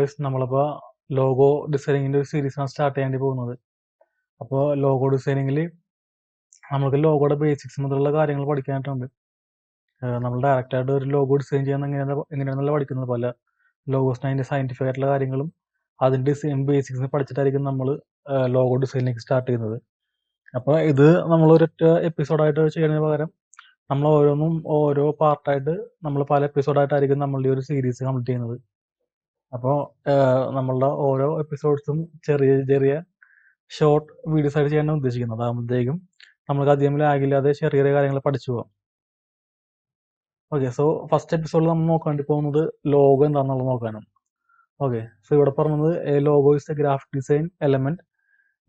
Guys, നമ്മളിപ്പോൾ logo ഡിസൈനിങ്ങിൻ്റെ ഒരു സീരീസാണ് start ചെയ്യേണ്ടി പോകുന്നത്. അപ്പോൾ ലോഗോ ഡിസൈനിങ്ങിൽ നമുക്ക് ലോഗോയുടെ ബേസിക്സ് മുതലുള്ള കാര്യങ്ങൾ പഠിക്കാനായിട്ടുണ്ട്. നമ്മൾ ഡയറക്റ്റായിട്ട് ഒരു ലോഗോ ഡിസൈൻ ചെയ്യാൻ എങ്ങനെയാണെന്നല്ല പഠിക്കുന്നത്. പല ലോഗോസിന് അതിൻ്റെ സയൻറ്റിഫിക് ആയിട്ടുള്ള കാര്യങ്ങളും അതിൻ്റെ ഡിസൈൻ ബേസിക്സ് പഠിച്ചിട്ടായിരിക്കും നമ്മൾ ലോഗോ ഡിസൈനിലേക്ക് സ്റ്റാർട്ട് ചെയ്യുന്നത്. അപ്പോൾ ഇത് നമ്മൾ ഒരൊറ്റ എപ്പിസോഡായിട്ട് ചെയ്യുന്നതിന് പകരം നമ്മൾ ഓരോന്നും ഓരോ പാർട്ടായിട്ട് നമ്മൾ പല എപ്പിസോഡായിട്ടായിരിക്കും നമ്മളുടെ ഒരു സീരീസ് കംപ്ലീറ്റ് ചെയ്യുന്നത്. അപ്പോൾ നമ്മളുടെ ഓരോ എപ്പിസോഡ്സും ചെറിയ ചെറിയ ഷോർട്ട് വീഡിയോസ് ആയിട്ട് ചെയ്യാനാണ് ഉദ്ദേശിക്കുന്നത്. അതാകുമ്പോഴത്തേക്കും നമുക്ക് അധികം ലാഗില്ലാതെ ചെറിയ ചെറിയ കാര്യങ്ങൾ പഠിച്ചു പോകാം. ഓക്കെ, സോ ഫസ്റ്റ് എപ്പിസോഡിൽ നമ്മൾ നോക്കേണ്ടി പോകുന്നത് ലോഗോ എന്താണെന്നുള്ളത് നോക്കാനാണ്. ഓക്കെ, സോ ഇവിടെ പറഞ്ഞത് A logo is A graphic design element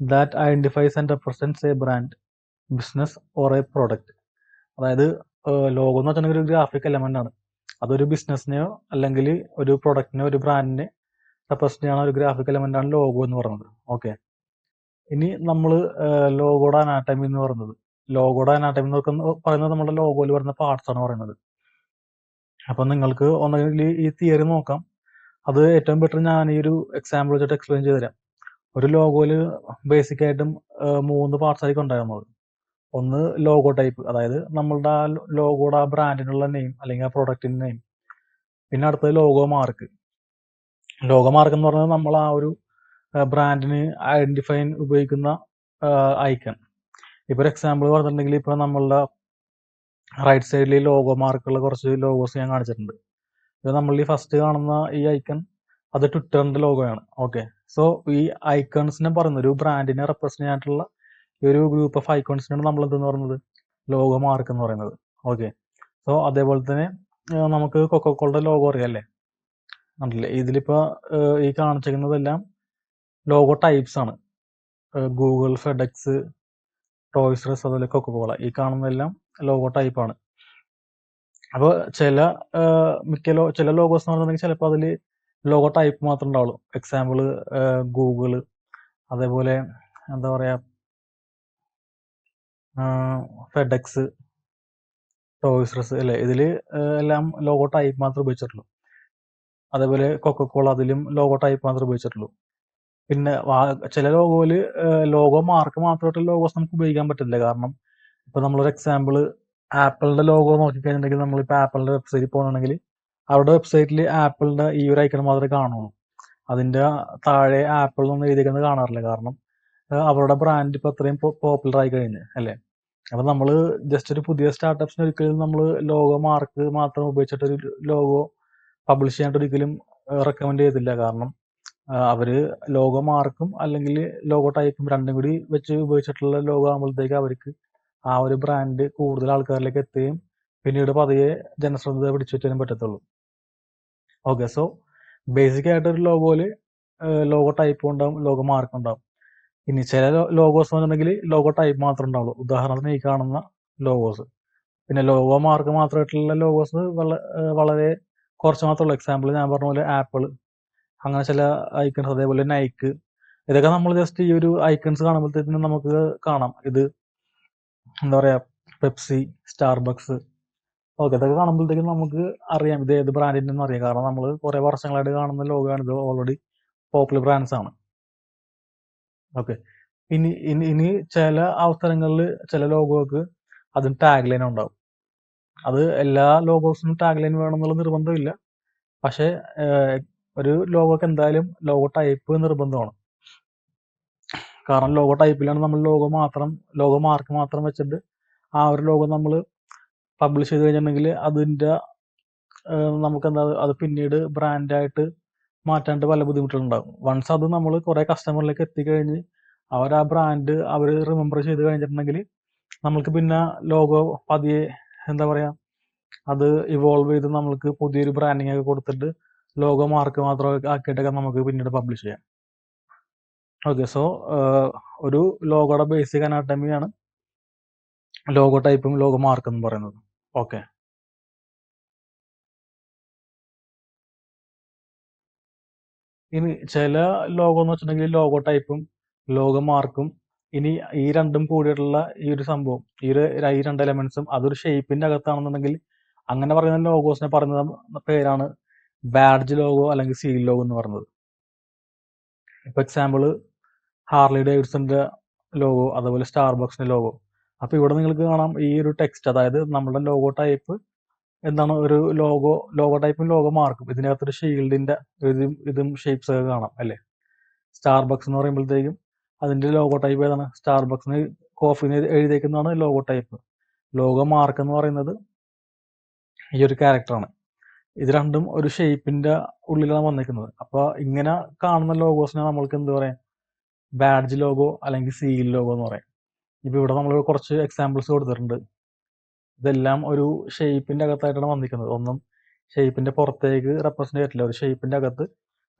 that identifies and represents A brand, business or A product. അതായത് ലോഗോ എന്ന് വെച്ചിട്ടുണ്ടെങ്കിൽ ഒരു ഗ്രാഫിക് എലമെന്റ് ആണ്. അതൊരു ബിസിനസ്സിനെയോ അല്ലെങ്കിൽ ഒരു പ്രൊഡക്റ്റിനെയോ ഒരു ബ്രാൻഡിനെ റെപ്രസെന്റ് ചെയ്യുന്ന ഒരു ഗ്രാഫിക് എലമെന്റ് ആണ് ലോഗോ എന്ന് പറയുന്നത്. ഓക്കെ, ഇനി നമ്മൾ ലോഗോയുടെ അനാട്ടമി എന്ന് പറയുന്നത്, പറയുന്നത് നമ്മുടെ ലോഗോയിൽ വരുന്ന പാർട്സ് ആണ് പറയുന്നത്. അപ്പം നിങ്ങൾക്ക് ഒന്നെങ്കിൽ ഈ തിയറി നോക്കാം, അത് ഏറ്റവും ബെറ്റർ ഞാൻ ഈ ഒരു എക്സാമ്പിൾ വെച്ചിട്ട് എക്സ്പ്ലെയിൻ ചെയ്ത് തരാം. ഒരു ലോഗോയിൽ ബേസിക് ആയിട്ടും 3 പാർട്സ് ആയിരിക്കും ഉണ്ടാകുന്നത്. ഒന്ന് ലോഗോ ടൈപ്പ്, അതായത് നമ്മളുടെ ആ ലോഗോയുടെ ആ ബ്രാൻഡിനുള്ള നെയിം അല്ലെങ്കിൽ ആ പ്രൊഡക്റ്റിൻ്റെ നെയിം. പിന്നെ അടുത്തത് ലോഗോ മാർക്ക്. ലോഗോ മാർക്ക് എന്ന് പറയുന്നത് നമ്മൾ ആ ഒരു ബ്രാൻഡിന് ഐഡന്റിഫൈ ഉപയോഗിക്കുന്ന ഐക്കൺ. ഇപ്പോൾ ഒരു എക്സാമ്പിൾ പറഞ്ഞിട്ടുണ്ടെങ്കിൽ ഇപ്പോൾ നമ്മളുടെ റൈറ്റ് സൈഡിൽ ലോഗോ മാർക്കുള്ള കുറച്ച് ലോഗോസ് ഞാൻ കാണിച്ചിട്ടുണ്ട്. ഇത് നമ്മൾ ഈ ഫസ്റ്റ് കാണുന്ന ഈ ഐക്കൺ അത് ട്വിറ്ററിന്റെ ലോഗോയാണ്. ഓക്കെ, സോ ഈ ഐക്കൺസിനെ പറയുന്നത് ഒരു ബ്രാൻഡിനെ റെപ്രസെന്റ് ചെയ്യാനായിട്ടുള്ള ഈ ഒരു ഗ്രൂപ്പ് ഓഫ് ഐക്കൺസിനാണ് നമ്മൾ എന്തെന്ന് പറയുന്നത് ലോഗോ മാർക്ക് എന്ന് പറയുന്നത്. ഓക്കെ, സോ അതേപോലെ തന്നെ നമുക്ക് കൊക്കോക്കോളയുടെ ലോഗോ അറിയാമല്ലേ? കണ്ടില്ലേ, ഇതിലിപ്പോൾ ഈ കാണിച്ചിരിക്കുന്നതെല്ലാം ലോഗോ ടൈപ്സ് ആണ്. ഗൂഗിൾ, ഫെഡെക്സ്, ടോയ്സ് റസ്, അതുപോലെ കൊക്കോകോള, ഈ കാണുന്നതെല്ലാം ലോഗോ ടൈപ്പാണ്. അപ്പോൾ ചില ലോഗോസ് എന്ന് പറഞ്ഞിട്ടുണ്ടെങ്കിൽ ചിലപ്പോൾ അതിൽ ലോഗോ ടൈപ്പ് മാത്രമേ ഉണ്ടാവുള്ളൂ. എക്സാമ്പിൾ ഗൂഗിള്, അതേപോലെ എന്താ പറയുക ഫെഡെക്സ്, ടോയ്സ് റസ് അല്ലേ, ഇതിൽ എല്ലാം ലോഗോ ടൈപ്പ് മാത്രമേ ഉപയോഗിച്ചിട്ടുള്ളൂ. അതേപോലെ കൊക്കോകോള, അതിലും ലോഗോ ടൈപ്പ് മാത്രമേ ഉപയോഗിച്ചിട്ടുള്ളൂ. പിന്നെ ചില ലോഗോയിൽ ലോഗോ മാർക്ക് മാത്രമായിട്ടുള്ള ലോഗോസ് നമുക്ക് ഉപയോഗിക്കാൻ പറ്റില്ല. കാരണം ഇപ്പോൾ നമ്മളൊരു എക്സാമ്പിൾ ആപ്പിളിന്റെ ലോഗോ നോക്കിക്കഴിഞ്ഞിട്ടുണ്ടെങ്കിൽ നമ്മളിപ്പോൾ ആപ്പിളിന്റെ വെബ്സൈറ്റിൽ പോകണമെങ്കിൽ അവരുടെ വെബ്സൈറ്റിൽ ആപ്പിളിന്റെ ഈ ഒരു ഐക്കൺ മാത്രമേ കാണുള്ളൂ. അതിന്റെ താഴെ ആപ്പിൾ ഒന്നും എഴുതിക്കുന്നത് കാണാറില്ല. കാരണം അവരുടെ ബ്രാൻഡ് ഇപ്പൊ അത്രയും പോപ്പുലർ ആയി കഴിഞ്ഞ് അല്ലേ. അപ്പൊ നമ്മൾ ജസ്റ്റ് ഒരു പുതിയ സ്റ്റാർട്ടപ്സിന് ഒരിക്കലും നമ്മൾ ലോഗോ മാർക്ക് മാത്രം ഉപയോഗിച്ചിട്ട് ഒരു ലോഗോ പബ്ലിഷ് ചെയ്യാനായിട്ട് ഒരിക്കലും റെക്കമെൻഡ് ചെയ്തില്ല. കാരണം അവര് ലോഗോ മാർക്കും അല്ലെങ്കിൽ ലോഗോ ടൈപ്പും രണ്ടും കൂടി വെച്ച് ഉപയോഗിച്ചിട്ടുള്ള ലോഗോ ആകുമ്പോഴത്തേക്ക് അവർക്ക് ആ ഒരു ബ്രാൻഡ് കൂടുതൽ ആൾക്കാരിലേക്ക് എത്തുകയും പിന്നീട് പതിയെ ജനശ്രദ്ധ പിടിച്ചു പറ്റാനും പറ്റത്തുള്ളൂ. ഓക്കെ, സോ ബേസിക് ആയിട്ടൊരു ലോഗോയില് ലോഗോ ടൈപ്പ് ഉണ്ടാവും, ലോഗോ മാർക്ക് ഉണ്ടാവും. ഇനി ചില ലോഗോസ് എന്നുണ്ടെങ്കിൽ ലോഗോ ടൈപ്പ് മാത്രമേ ഉണ്ടാവുള്ളൂ. ഉദാഹരണത്തിന് ഈ കാണുന്ന ലോഗോസ്. പിന്നെ ലോഗോ മാർക്ക് മാത്രമായിട്ടുള്ള ലോഗോസ് വളരെ കുറച്ച് മാത്രമേ. എക്സാമ്പിൾ ഞാൻ പറഞ്ഞ പോലെ ആപ്പിൾ, അങ്ങനെ ചില ഐക്കൺസ്, അതേപോലെ നൈക്ക്, ഇതൊക്കെ നമ്മൾ ജസ്റ്റ് ഈ ഒരു ഐക്കൺസ് കാണുമ്പോഴത്തേക്കും നമുക്ക് കാണാം ഇത് എന്താ പറയാ പെപ്സി, സ്റ്റാർബക്സ്. ഓക്കെ, ഇതൊക്കെ കാണുമ്പോഴത്തേക്കും നമുക്ക് അറിയാം ഇത് ഏത് ബ്രാൻഡിൻ്റെ എന്ന് അറിയാം. കാരണം നമ്മൾ കുറെ വർഷങ്ങളായിട്ട് കാണുന്ന ലോഗോ ആണ്, ഇത് ഓൾറെഡി പോപ്പുലർ ബ്രാൻഡ്സ് ആണ്. ഓക്കെ, ഇനി ചില അവസരങ്ങളിൽ ചില ലോഗോക്ക് അതിന് ടാഗ് ലൈൻ ഉണ്ടാവും. അത് എല്ലാ ലോഗോസിനും ടാഗ് ലൈൻ വേണമെന്നുള്ള നിർബന്ധമില്ല. പക്ഷെ ഒരു ലോഗോക്ക് എന്തായാലും ലോഗോ ടൈപ്പ് നിർബന്ധമാണ്. കാരണം ലോഗോ ടൈപ്പിലാണ് നമ്മൾ ലോഗോ മാർക്ക് മാത്രം വെച്ചിട്ട് ആ ഒരു ലോഗോ നമ്മൾ പബ്ലിഷ് ചെയ്ത് കഴിഞ്ഞിട്ടുണ്ടെങ്കിൽ അതിൻ്റെ നമുക്കെന്താ അത് പിന്നീട് ബ്രാൻഡായിട്ട് മാറ്റാണ്ട് പല ബുദ്ധിമുട്ടുകളുണ്ടാകും. വൺസ് അത് നമ്മൾ കുറേ കസ്റ്റമറിലേക്ക് എത്തിക്കഴിഞ്ഞ് അവർ ആ ബ്രാൻഡ് അവർ റിമെമ്പർ ചെയ്ത് കഴിഞ്ഞിട്ടുണ്ടെങ്കിൽ നമുക്ക് പിന്നെ ലോഗോ പതിയെ എന്താ പറയുക അത് ഇവോൾവ് ചെയ്ത് നമ്മൾക്ക് പുതിയൊരു ബ്രാൻഡിങ് ഒക്കെ കൊടുത്തിട്ട് ലോഗോ മാർക്ക് മാത്രം ആക്കിയിട്ടൊക്കെ നമുക്ക് പിന്നീട് പബ്ലിഷ് ചെയ്യാം. ഓക്കെ, സോ ഒരു ലോഗോയുടെ ബേസിക് അനാട്ടമിയാണ് ലോഗോ ടൈപ്പും ലോഗോ മാർക്ക് എന്ന് പറയുന്നത്. ഓക്കെ, ഇനി ചില ലോഗോ എന്ന് വെച്ചിട്ടുണ്ടെങ്കിൽ ലോഗോ ടൈപ്പും ലോഗോ മാർക്കും ഇനി ഈ രണ്ടും കൂടിയിട്ടുള്ള ഈ ഒരു സംഭവം, ഈ രണ്ട് എലമെന്റ്സും അതൊരു ഷേപ്പിന്റെ അകത്താണെന്നുണ്ടെങ്കിൽ അങ്ങനെ പറയുന്ന ലോഗോസിനെ പറയുന്ന പേരാണ് ബാഡ്ജ് ലോഗോ അല്ലെങ്കിൽ സീൽ ലോഗോ എന്ന് പറയുന്നത്. ഇപ്പോൾ എക്സാമ്പിൾ ഹാർലി ഡേവിഡ്സന്റെ ലോഗോ, അതുപോലെ സ്റ്റാർബക്സിന്റെ ലോഗോ. അപ്പോൾ ഇവിടെ നിങ്ങൾക്ക് കാണാം ഈ ഒരു ടെക്സ്റ്റ്, അതായത് നമ്മുടെ ലോഗോ ടൈപ്പ് എന്താണ്, ഒരു ലോഗോ ടൈപ്പും ലോഗോ മാർക്കും ഇതിനകത്തൊരു ഷീൽഡിന്റെ ഇതും ഷേപ്സ് ഒക്കെ കാണാം അല്ലേ. സ്റ്റാർബക്സ് എന്ന് പറയുമ്പോഴത്തേക്കും അതിന്റെ ലോഗോ ടൈപ്പ് ഏതാണ്, സ്റ്റാർബക്സിന് കോഫിന് എഴുതിയേക്കുന്നതാണ് ലോഗോ ടൈപ്പ്. ലോഗോ മാർക്ക് എന്ന് പറയുന്നത് ഈ ഒരു ക്യാരക്ടറാണ്. ഇത് രണ്ടും ഒരു ഷേപ്പിന്റെ ഉള്ളിലാണ് വന്നിരിക്കുന്നത്. അപ്പോൾ ഇങ്ങനെ കാണുന്ന ലോഗോസിനെ നമ്മൾക്ക് എന്ത് പറയാം, ബാഡ്ജ് ലോഗോ അല്ലെങ്കിൽ സീൽ ലോഗോ എന്ന് പറയും. ഇപ്പൊ ഇവിടെ നമ്മൾ കുറച്ച് എക്സാമ്പിൾസ് കൊടുത്തിട്ടുണ്ട്. ഇതെല്ലാം ഒരു ഷേപ്പിന്റെ അകത്തായിട്ടാണ് വന്നിരിക്കുന്നത്. ഒന്നും ഷേപ്പിന്റെ പുറത്തേക്ക് റെപ്രസെന്റ് ചെയ്തിട്ടില്ല. ഒരു ഷേപ്പിന്റെ അകത്ത്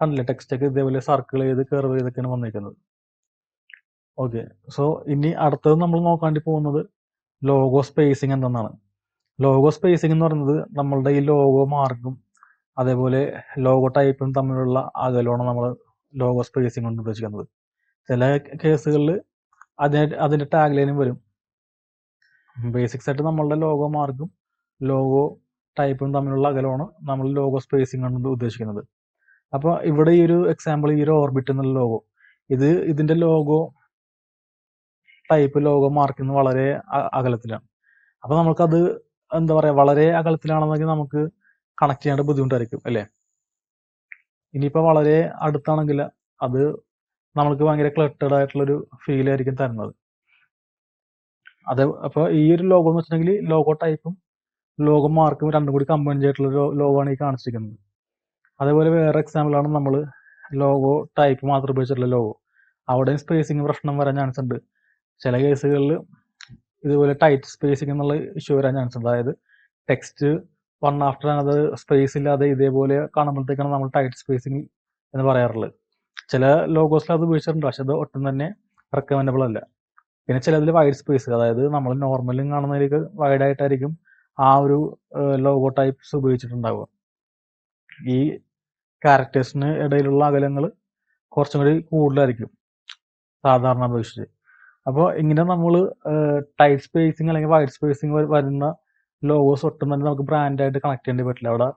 കണ്ടില്ലേ, ടെക്സ്റ്റ് ഒക്കെ ഇതേപോലെ സർക്കിൾ ചെയ്ത് കർവ് ചെയ്തൊക്കെയാണ് വന്നിരിക്കുന്നത്. ഓക്കെ, സോ ഇനി അടുത്തത് നമ്മൾ നോക്കാണ്ടി പോകുന്നത് ലോഗോ സ്പേസിങ് എന്തെന്നാണ്. ലോഗോ സ്പേസിങ് എന്ന് പറയുന്നത് നമ്മളുടെ ഈ ലോഗോ മാർക്കും അതേപോലെ ലോഗോ ടൈപ്പും തമ്മിലുള്ള അകലമാണ് നമ്മൾ ലോഗോ സ്പേസിങ് കൊണ്ട് ഉദ്ദേശിക്കുന്നത്. ചില കേസുകളിൽ അതിന്റെ ടാഗ് ലൈനും വരും. ബേസിക്സ് ആയിട്ട് നമ്മളുടെ ലോഗോ മാർക്കും ലോഗോ ടൈപ്പും തമ്മിലുള്ള അകലമാണ് നമ്മൾ ലോഗോ സ്പേസിങ് കൊണ്ട് ഉദ്ദേശിക്കുന്നത്. അപ്പോൾ ഇവിടെ ഈ ഒരു എക്സാമ്പിൾ, ഈ ഒരു ഓർബിറ്റ് എന്നുള്ള ലോഗോ, ഇതിന്റെ ലോഗോ ടൈപ്പ് ലോഗോ മാർക്കിൽ നിന്ന് വളരെ അകലത്തിലാണ്. അപ്പൊ നമുക്കത് എന്താ പറയാ, വളരെ അകലത്തിലാണെന്നെങ്കിൽ നമുക്ക് കണക്ട് ചെയ്യേണ്ട ബുദ്ധിമുട്ടായിരിക്കും അല്ലേ. ഇനിയിപ്പോ വളരെ അടുത്താണെങ്കിൽ അത് നമ്മൾക്ക് ഭയങ്കര ക്ലട്ടഡ് ആയിട്ടുള്ളൊരു ഫീൽ ആയിരിക്കും തരുന്നത്. അപ്പൊ ഈ ഒരു ലോഗോ എന്ന് വെച്ചിട്ടുണ്ടെങ്കിൽ ലോഗോ ടൈപ്പും ലോഗോ മാർക്കും രണ്ടും കൂടി കമ്പൈൻ ചെയ്തിട്ടുള്ള ലോഗോ ആണ് ഈ കാണിച്ചിരിക്കുന്നത്. അതേപോലെ വേറെ എക്സാമ്പിൾ ആണ് നമ്മൾ ലോഗോ ടൈപ്പ് മാത്രം ഉപയോഗിച്ചിട്ടുള്ള ലോഗോ. അവിടെയും സ്പേസിങ് പ്രശ്നം വരാൻ ചാൻസ് ഉണ്ട്. ചില കേസുകളിൽ ഇതുപോലെ ടൈറ്റ് സ്പേസിങ് എന്നുള്ള ഇഷ്യൂ വരാൻ ചാൻസ് ഉണ്ട്. അതായത് ടെക്സ്റ്റ് വൺ ആഫ്റ്റർ അത് സ്പേസ് ഇല്ലാതെ ഇതേപോലെ കാണുമ്പോഴത്തേക്കാണ് നമ്മൾ ടൈറ്റ് സ്പേസിങ് എന്ന് പറയാറുള്ളത്. ചില ലോഗോസിൽ അത് ഉപയോഗിച്ചിട്ടുണ്ട്, പക്ഷെ അത് ഒട്ടും തന്നെ റെക്കമെൻഡബിൾ അല്ല. പിന്നെ ചിലതിൽ വൈഡ് സ്പേസ്, അതായത് നമ്മൾ നോർമലും കാണുന്നതിലേക്ക് വൈഡ് ആയിട്ടായിരിക്കും ആ ഒരു ലോഗോ ടൈപ്സ് ഉപയോഗിച്ചിട്ടുണ്ടാവുക. ഈ ക്യാരക്ടേഴ്സിന് ഇടയിലുള്ള അകലങ്ങൾ കുറച്ചും കൂടി കൂടുതലായിരിക്കും സാധാരണ അപേക്ഷിച്ച്. അപ്പോൾ ഇങ്ങനെ നമ്മൾ ടൈറ്റ് സ്പേസിങ് അല്ലെങ്കിൽ വൈഡ് സ്പേസിങ് വരുന്ന ലോഗോസ് ഒട്ടും തന്നെ നമുക്ക് ബ്രാൻഡായിട്ട് കണക്ട് ചെയ്യേണ്ടി പറ്റില്ല. അവിടെ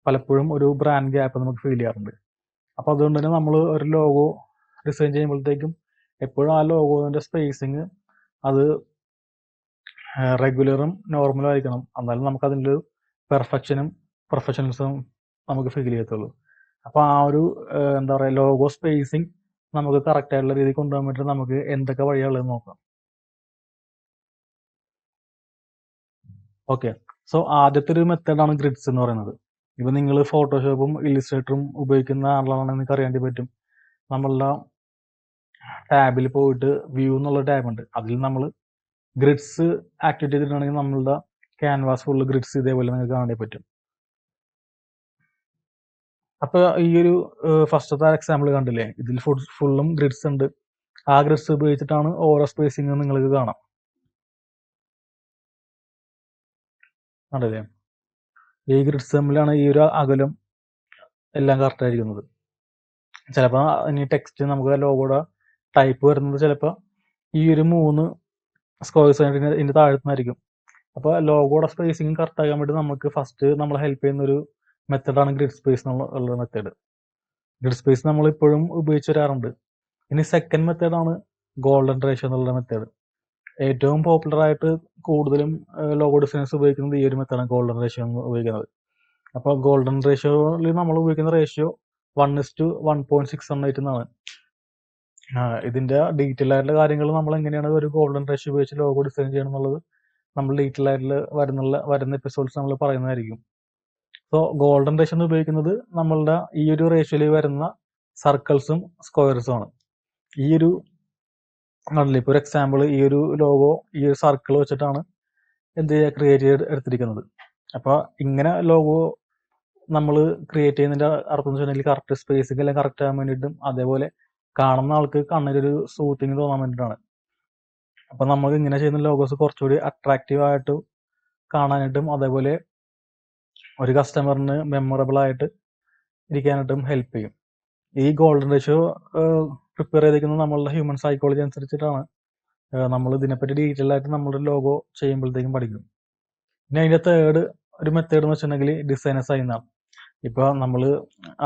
പലപ്പോഴും ഒരു ബ്രാൻഡ് ഗ്യാപ്പ് നമുക്ക് ഫീൽ ചെയ്യാറുണ്ട്. അപ്പോൾ അതുകൊണ്ട് തന്നെ നമ്മൾ ഒരു ലോഗോ ഡിസൈൻ ചെയ്യുമ്പോഴത്തേക്കും എപ്പോഴും ആ ലോഗോന്റെ സ്പേസിങ് അത് റെഗുലറും നോർമലും ആയിരിക്കണം. എന്നാലും നമുക്ക് അതിൻ്റെ ഒരു പെർഫെക്ഷനും പ്രൊഫഷണലിസവും നമുക്ക് ഫീൽ ചെയ്യത്തുള്ളൂ. അപ്പോൾ ആ ഒരു എന്താ പറയുക, ലോഗോ സ്പേസിങ് നമുക്ക് കറക്റ്റ് ആയിട്ടുള്ള രീതിയിൽ കൊണ്ടുപോകാൻ വേണ്ടി നമുക്ക് എന്തൊക്കെ വഴികളുള്ളത് നോക്കാം. ഓക്കെ, സോ ആദ്യത്തെ ഒരു മെത്തേഡാണ് ഗ്രിഡ്സ് എന്ന് പറയുന്നത്. ഇപ്പൊ നിങ്ങൾ ഫോട്ടോഷോപ്പും ഇല്ലുസ്ട്രേറ്ററും ഉപയോഗിക്കുന്ന ആളാണെന്ന് നിങ്ങൾക്ക് അറിയാൻ പറ്റും. നമ്മളുടെ ടാബിൽ പോയിട്ട് വ്യൂ എന്നുള്ള ടാബ് ഉണ്ട്, അതിൽ നമ്മൾ ഗ്രിഡ്സ് ആക്ടിവേറ്റ് ചെയ്തിട്ടുണ്ടെങ്കിൽ നമ്മളുടെ ക്യാൻവാസ് ഫുള്ള് ഗ്രിഡ്സ് ഇതേപോലെ നിങ്ങൾക്ക് കാണാൻ പറ്റും. അപ്പൊ ഈ ഒരു ഫസ്റ്റത്തെ എക്സാമ്പിൾ കണ്ടില്ലേ, ഇതിൽ ഫുള്ളും ഗ്രിഡ്സ് ഉണ്ട്. ആ ഗ്രിഡ്സ് ഉപയോഗിച്ചിട്ടാണ് ഓരോ സ്പേസിങ് നിങ്ങൾക്ക് കാണാം. കണ്ടില്ലേ, ഈ ഗ്രിഡ്സ് തമ്മിലാണ് ഈ ഒരു അകലം എല്ലാം കറക്റ്റ് ആയിരിക്കുന്നത്. ചിലപ്പോൾ ഇനി ടെക്സ്റ്റ് നമുക്ക് ലോഗോയുടെ ടൈപ്പ് വരുന്നത് ചിലപ്പോൾ ഈ ഒരു 3 സ്ക്വയർസ് ഇതിന്റെ താഴ്ത്തുന്നതായിരിക്കും. അപ്പോൾ ലോഗോയുടെ സ്പേസിങ് കറക്റ്റ് ആകാൻ വേണ്ടി നമുക്ക് ഫസ്റ്റ് നമ്മളെ ഹെൽപ്പ് ചെയ്യുന്ന ഒരു മെത്തേഡാണ് ഗ്രിഡ് സ്പേസ് എന്നുള്ള മെത്തേഡ്. ഗ്രിഡ് സ്പേസ് നമ്മൾ ഇപ്പോഴും ഉപയോഗിച്ച് വരാറുണ്ട്. ഇനി സെക്കൻഡ് മെത്തേഡാണ് ഗോൾഡൻ റേഷ്യോ എന്നുള്ള മെത്തേഡ്. ഏറ്റവും പോപ്പുലർ ആയിട്ട് കൂടുതലും ലോഗോ ഡിസൈനേഴ്സ് ഉപയോഗിക്കുന്നത് ഈ ഒരു മെത്തേഡാണ്, ഗോൾഡൻ റേഷ്യോ ഉപയോഗിക്കുന്നത്. അപ്പോൾ ഗോൾഡൻ റേഷ്യോയിൽ നമ്മൾ ഉപയോഗിക്കുന്ന റേഷ്യോ 1:1.6 എന്നാണ്. ഇതിന്റെ ഡീറ്റെയിൽ ആയിട്ടുള്ള കാര്യങ്ങൾ നമ്മൾ എങ്ങനെയാണ് ഒരു ഗോൾഡൻ റേഷ്യോ ഉപയോഗിച്ച് ലോഗോ ഡിസൈൻ ചെയ്യണം എന്നുള്ളത് നമ്മൾ ഡീറ്റെയിൽ ആയിട്ട് വരുന്ന എപ്പിസോഡ്സ് നമ്മൾ പറയുന്നതായിരിക്കും. സോ ഗോൾഡൻ റേഷ്യോ ഉപയോഗിക്കുന്നത് നമ്മളുടെ ഈ ഒരു റേഷ്യോയിൽ വരുന്ന സർക്കിൾസും സ്ക്വയർസും ആണ്. ഈ ഒരു ഇപ്പോൾ ഒരു എക്സാമ്പിൾ, ഈ ഒരു ലോഗോ ഈ ഒരു സർക്കിൾ വെച്ചിട്ടാണ് ക്രിയേറ്റ് ചെയ്ത് എടുത്തിരിക്കുന്നത്. അപ്പൊ ഇങ്ങനെ ലോഗോ നമ്മൾ ക്രിയേറ്റ് ചെയ്യുന്നതിന്റെ അർത്ഥം എന്ന് വെച്ചിട്ടുണ്ടെങ്കിൽ കറക്റ്റ് സ്പേസിംഗ് എല്ലാം കറക്റ്റ് ആകാൻ വേണ്ടിയിട്ടും അതേപോലെ കാണുന്ന ആൾക്ക് കണ്ണിലൊരു സൂത്തിങ് തോന്നാൻ വേണ്ടിയിട്ടാണ്. അപ്പൊ നമ്മൾ ഇങ്ങനെ ചെയ്യുന്ന ലോഗോസ് കുറച്ചുകൂടി അട്രാക്റ്റീവ് ആയിട്ട് കാണാനായിട്ടും അതേപോലെ ഒരു കസ്റ്റമറിന് മെമ്മറബിൾ ആയിട്ട് ഇരിക്കാനായിട്ടും ഹെൽപ്പ് ചെയ്യും. ഈ ഗോൾഡൻ റേഷ്യോ പ്രിപ്പയർ ചെയ്തിരിക്കുന്നത് നമ്മളുടെ ഹ്യൂമൻ സൈക്കോളജി അനുസരിച്ചിട്ടാണ്. നമ്മൾ ഇതിനെപ്പറ്റി ഡീറ്റെയിൽ ആയിട്ട് നമ്മുടെ ലോഗോ ചെയ്യുമ്പോഴത്തേക്കും പഠിക്കും. പിന്നെ അതിന്റെ തേർഡ് ഒരു മെത്തേഡ് എന്ന് വെച്ചിട്ടുണ്ടെങ്കിൽ ഡിസൈനർ സൈനാണ്. ഇപ്പോൾ നമ്മൾ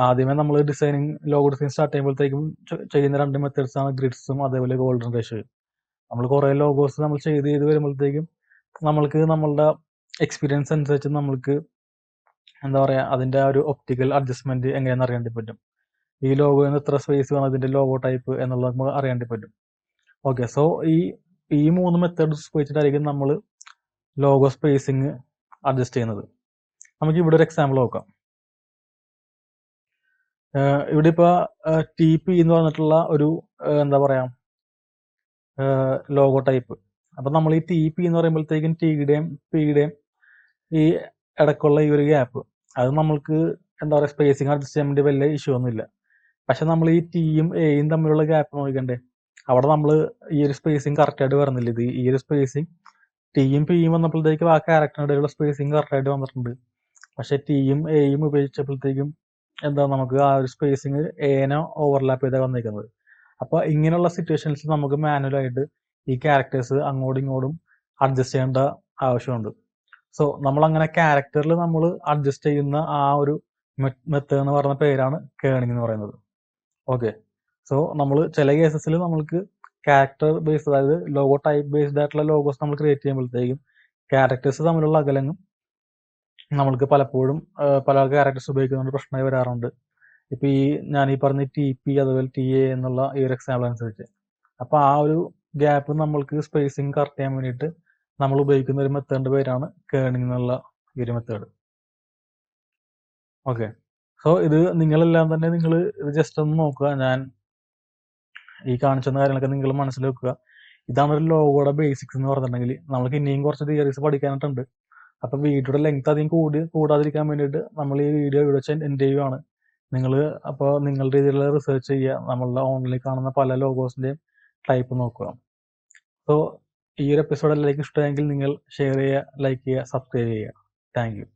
ആദ്യമേ നമ്മൾ ലോഗോ ഡിസൈൻ സ്റ്റാർട്ട് ചെയ്യുമ്പോഴത്തേക്കും ചെയ്യുന്ന 2 മെത്തേഡ്സ് ആണ് ഗ്രിഡ്സും അതേപോലെ ഗോൾഡൻ റേഷ്യോയും. നമ്മൾ കുറേ ലോഗോസ് നമ്മൾ ചെയ്ത് വരുമ്പോഴത്തേക്കും നമ്മൾക്ക് നമ്മളുടെ എക്സ്പീരിയൻസ് അനുസരിച്ച് നമ്മൾക്ക് എന്താ പറയുക, അതിൻ്റെ ആ ഒരു ഒപ്റ്റിക്കൽ അഡ്ജസ്റ്റ്മെൻറ്റ് എങ്ങനെയാണെന്ന് അറിയാൻ പറ്റും. ഈ ലോഗോയിൽ നിന്ന് എത്ര സ്പേസ് വേണം അതിൻ്റെ ലോഗോ ടൈപ്പ് എന്നുള്ളത് നമുക്ക് അറിയാൻ പറ്റും. ഓക്കെ, സോ ഈ 3 മെത്തേഡ്സ് ഉപയോഗിച്ചിട്ടായിരിക്കും നമ്മൾ ലോഗോ സ്പേസിങ് അഡ്ജസ്റ്റ് ചെയ്യുന്നത്. നമുക്ക് ഇവിടെ ഒരു എക്സാമ്പിൾ നോക്കാം. ഇവിടെ ഇപ്പോൾ TP എന്ന് പറഞ്ഞിട്ടുള്ള ഒരു എന്താ പറയുക ലോഗോ ടൈപ്പ്. അപ്പം നമ്മൾ ഈ TP എന്ന് പറയുമ്പോഴത്തേക്കും ടിയുടെയും പിയുടെയും ഈ ഇടയ്ക്കുള്ള ഈ ഒരു ഗ്യാപ്പ് അത് നമ്മൾക്ക് എന്താ പറയുക സ്പേസിങ് അഡ്ജസ്റ്റ് ചെയ്യാൻ വേണ്ടി വലിയ ഇഷ്യൂ ഒന്നുമില്ല. പക്ഷെ നമ്മൾ ഈ ടിയും എയും തമ്മിലുള്ള ഗ്യാപ്പ് നോക്കണ്ടേ, അവിടെ നമ്മൾ ഈ ഒരു സ്പേസിങ് കറക്റ്റായിട്ട് വരുന്നില്ല. ഈ ഒരു സ്പേസിങ് ടിയും പിയും വന്നപ്പോഴത്തേക്കും ആ ക്യാരക്ടറിനിടയിലുള്ള സ്പേസിങ് കറക്റ്റായിട്ട് വന്നിട്ടുണ്ട്. പക്ഷെ ടിയും എയും ഉപയോഗിച്ചപ്പോഴത്തേക്കും എന്താ നമുക്ക് ആ ഒരു സ്പേസിങ് എനെ ഓവർലാപ്പ് ചെയ്താണ് വന്നിരിക്കുന്നത്. അപ്പോൾ ഇങ്ങനെയുള്ള സിറ്റുവേഷൻസിൽ നമുക്ക് മാനുവലായിട്ട് ഈ ക്യാരക്ടേഴ്സ് അങ്ങോട്ടും ഇങ്ങോട്ടും അഡ്ജസ്റ്റ് ചെയ്യേണ്ട ആവശ്യമുണ്ട്. സോ നമ്മളങ്ങനെ ക്യാരക്ടറിൽ നമ്മൾ അഡ്ജസ്റ്റ് ചെയ്യുന്ന ആ ഒരു മെത്തേഡ് എന്ന് പറയുന്ന പേരാണ് കേണിംഗ് എന്ന് പറയുന്നത്. ഓക്കെ, സോ നമ്മൾ ചില കേസസിൽ നമ്മൾക്ക് ക്യാരക്ടർ ബേസ്ഡ്, അതായത് ലോഗോ ടൈപ്പ് ബേസ്ഡ് ആയിട്ടുള്ള ലോഗോസ് നമ്മൾ ക്രിയേറ്റ് ചെയ്യുമ്പോഴത്തേക്കും ക്യാരക്ടേഴ്സ് തമ്മിലുള്ള അകലങ്ങും നമ്മൾക്ക് പലപ്പോഴും പല ക്യാരക്ടേഴ്സ് ഉപയോഗിക്കുന്നതുകൊണ്ട് പ്രശ്നമായി വരാറുണ്ട്. ഇപ്പം ഞാൻ ഈ പറഞ്ഞ TP അതുപോലെ TA എന്നുള്ള ഈ ഒരു എക്സാമ്പിൾ അനുസരിച്ച്, അപ്പോൾ ആ ഒരു ഗ്യാപ്പ് നമ്മൾക്ക് സ്പേസിങ് കറക്റ്റ് ചെയ്യാൻ വേണ്ടിയിട്ട് നമ്മൾ ഉപയോഗിക്കുന്ന ഒരു മെത്തേഡിൻ്റെ പേരാണ് കേണിംഗ് എന്നുള്ള ഈ ഒരു മെത്തേഡ്. ഓക്കെ, സോ ഇത് നിങ്ങളെല്ലാം തന്നെ നിങ്ങൾ ഇത് ജസ്റ്റ് ഒന്ന് നോക്കുക. ഞാൻ ഈ കാണിച്ചുന്ന കാര്യങ്ങളൊക്കെ നിങ്ങൾ മനസ്സിൽ വെക്കുക. ഇതാണ് ഒരു ലോഗോയുടെ ബേസിക്സ് എന്ന് പറഞ്ഞിട്ടുണ്ടെങ്കിൽ. നമുക്ക് ഇനിയും കുറച്ച് തിയറീസ് പഠിക്കാനായിട്ടുണ്ട്. അപ്പം വീഡിയോയുടെ ലെങ്ത് അധികം കൂടാതിരിക്കാൻ വേണ്ടിയിട്ട് നമ്മൾ ഈ വീഡിയോ ഇവിടെ വെച്ച് എൻഡ് ചെയ്യുകയാണ്. നിങ്ങൾ അപ്പോൾ നിങ്ങളുടെ രീതിയിലുള്ള റിസർച്ച് ചെയ്യുക, നമ്മളുടെ ഓൺലൈനിൽ കാണുന്ന പല ലോഗോസിൻ്റെയും ടൈപ്പ് നോക്കുക. സോ ഈ ഒരു എപ്പിസോഡ് എല്ലാവർക്കും ഇഷ്ടമെങ്കിൽ നിങ്ങൾ ഷെയർ ചെയ്യുക, ലൈക്ക് ചെയ്യുക, സബ്സ്ക്രൈബ് ചെയ്യുക. Thank you.